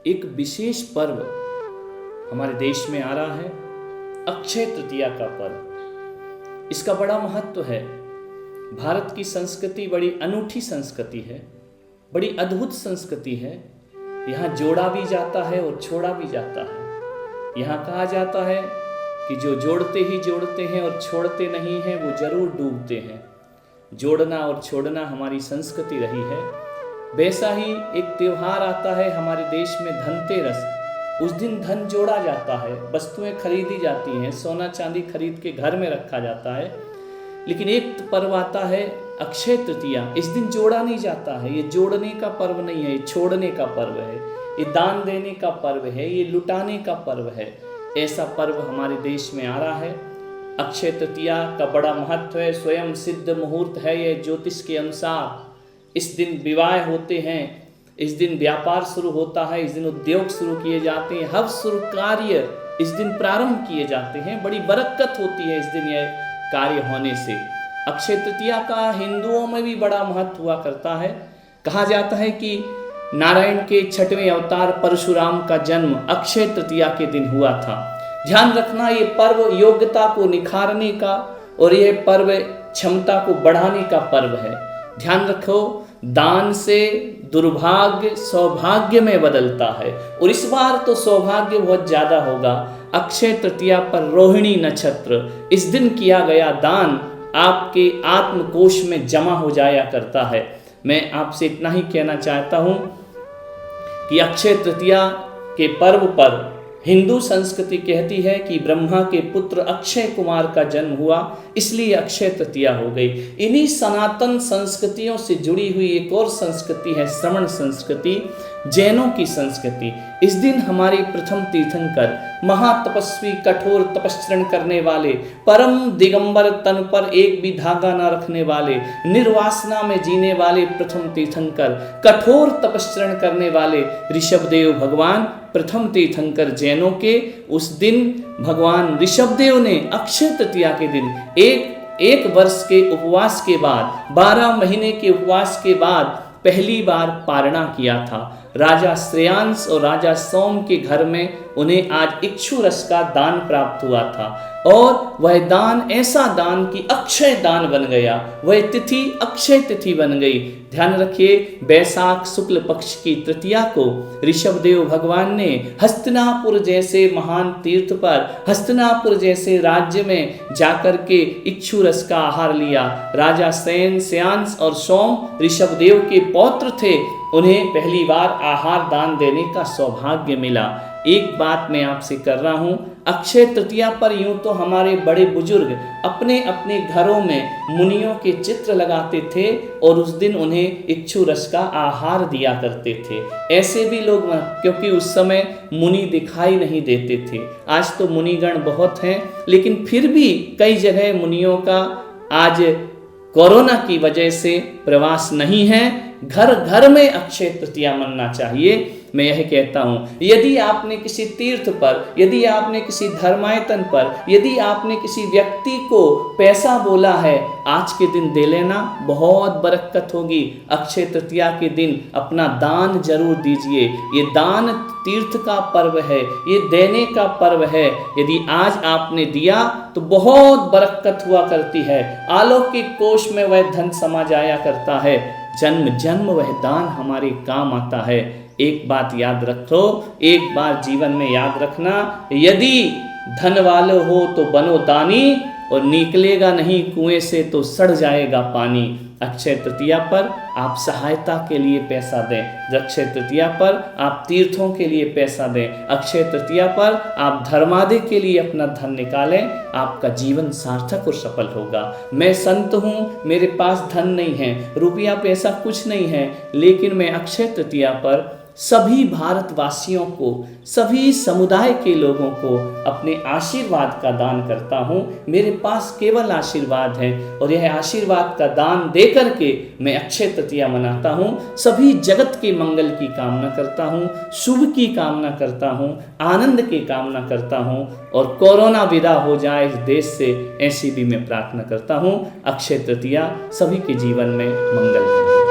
एक विशेष पर्व हमारे देश में आ रहा है, अक्षय तृतीया का पर्व। इसका बड़ा महत्व है। भारत की संस्कृति बड़ी अनूठी संस्कृति है, बड़ी अद्भुत संस्कृति है। यहाँ जोड़ा भी जाता है और छोड़ा भी जाता है। यहाँ कहा जाता है कि जो जोड़ते ही जोड़ते हैं और छोड़ते नहीं हैं वो जरूर डूबते हैं। जोड़ना और छोड़ना हमारी संस्कृति रही है। वैसा ही एक त्योहार आता है हमारे देश में, धनतेरस। उस दिन धन जोड़ा जाता है, वस्तुएं खरीदी जाती हैं, सोना चांदी खरीद के घर में रखा जाता है। लेकिन एक पर्व आता है अक्षय तृतीया। इस दिन जोड़ा नहीं जाता है। ये जोड़ने का पर्व नहीं है, ये छोड़ने का पर्व है, ये दान देने का पर्व है, ये लुटाने का पर्व है। ऐसा पर्व हमारे देश में आ रहा है। अक्षय तृतीया का बड़ा महत्व है। स्वयं सिद्ध मुहूर्त है यह ज्योतिष के अनुसार। इस दिन विवाह होते हैं, इस दिन व्यापार शुरू होता है, इस दिन उद्योग शुरू किए जाते हैं, हव शुरू कार्य इस दिन प्रारंभ किए जाते हैं। बड़ी बरकत होती है इस दिन यह कार्य होने से। अक्षय तृतीया का हिंदुओं में भी बड़ा महत्व हुआ करता है। कहा जाता है कि नारायण के 6वें अवतार परशुराम का जन्म अक्षय तृतीया के दिन हुआ था। ध्यान रखना, ये पर्व योग्यता को निखारने का और यह पर्व क्षमता को बढ़ाने का पर्व है। ध्यान रखो, दान से दुर्भाग्य सौभाग्य में बदलता है, और इस बार तो सौभाग्य बहुत ज्यादा होगा। अक्षय तृतीया पर रोहिणी नक्षत्र, इस दिन किया गया दान आपके आत्मकोश में जमा हो जाया करता है। मैं आपसे इतना ही कहना चाहता हूं कि अक्षय तृतीया के पर्व पर हिंदू संस्कृति कहती है कि ब्रह्मा के पुत्र अक्षय कुमार का जन्म हुआ, इसलिए अक्षय तृतीया हो गई। इन्हीं सनातन संस्कृतियों से जुड़ी हुई एक और संस्कृति है श्रमण संस्कृति, जैनों की संस्कृति। इस दिन हमारे प्रथम तीर्थंकर, महातपस्वी, कठोर तपस्रण करने वाले, परम दिगंबर, तन पर एक भी धागा न रखने वाले, निर्वासना में जीने वाले प्रथम तीर्थंकर, कठोर तपस्रण करने वाले ऋषभदेव भगवान प्रथम तीर्थंकर जैनों के। उस दिन भगवान ऋषभदेव ने अक्षय तृतीया के दिन एक वर्ष के उपवास के बाद, 12 महीने के उपवास के बाद पहली बार पारणा किया था। राजा श्रेयांश और राजा सोम के घर में उन्हें आज इक्षु रस का दान प्राप्त हुआ था, और वह दान ऐसा दान कि अक्षय दान बन गया। वह तिथि अक्षय तिथि बन गई। ध्यान रखिए, वैशाख शुक्ल पक्ष की तृतीया को ऋषभदेव भगवान ने हस्तिनापुर जैसे महान तीर्थ पर, हस्तिनापुर जैसे राज्य में जाकर के इक्षु रस का आहार लिया। राजा श्रेयांश और सोम ऋषभदेव के पौत्र थे, उन्हें पहली बार आहार दान देने का सौभाग्य मिला। एक बात मैं आपसे कर रहा हूं, अक्षय तृतीया पर यूं तो हमारे बड़े बुजुर्ग अपने अपने घरों में मुनियों के चित्र लगाते थे और उस दिन उन्हें इक्षु रस का आहार दिया करते थे। ऐसे भी लोग, क्योंकि उस समय मुनि दिखाई नहीं देते थे। आज तो मुनिगण बहुत हैं, लेकिन फिर भी कई जगह मुनियों का आज कोरोना की वजह से प्रवास नहीं है। घर घर में अक्षय तृतीया मनना चाहिए। मैं यह कहता हूं, यदि आपने किसी तीर्थ पर, यदि आपने किसी धर्मायतन पर, यदि आपने किसी व्यक्ति को पैसा बोला है, आज के दिन दे लेना, बहुत बरकत होगी। अक्षय तृतीया के दिन अपना दान जरूर दीजिए। ये दान तीर्थ का पर्व है, ये देने का पर्व है। यदि आज आपने दिया तो बहुत बरकत हुआ करती है। अलौकिक कोष में वह धन समा जाया करता है। जन्म जन्म वह दान हमारे काम आता है। एक बात याद रखो, एक बार जीवन में याद रखना, यदि धन वाले हो तो बनो दानी, और निकलेगा नहीं कुएं से तो सड़ जाएगा पानी। अक्षय तृतीया पर आप सहायता के लिए पैसा दें, अक्षय तृतीया पर आप तीर्थों के लिए पैसा दें, अक्षय तृतीया पर आप धर्मादि के लिए अपना धन निकालें। आपका जीवन सार्थक और सफल होगा। मैं संत हूँ, मेरे पास धन नहीं है, रुपया पैसा कुछ नहीं है, लेकिन मैं अक्षय तृतीया पर सभी भारतवासियों को, सभी समुदाय के लोगों को अपने आशीर्वाद का दान करता हूँ। मेरे पास केवल आशीर्वाद है, और यह आशीर्वाद का दान दे करके मैं अक्षय तृतीया मनाता हूँ। सभी जगत के मंगल की कामना करता हूँ, शुभ की कामना करता हूँ, आनंद की कामना करता हूँ, और कोरोना विदा हो जाए इस देश से, ऐसी भी मैं प्रार्थना करता हूँ। अक्षय तृतीया सभी के जीवन में मंगल है।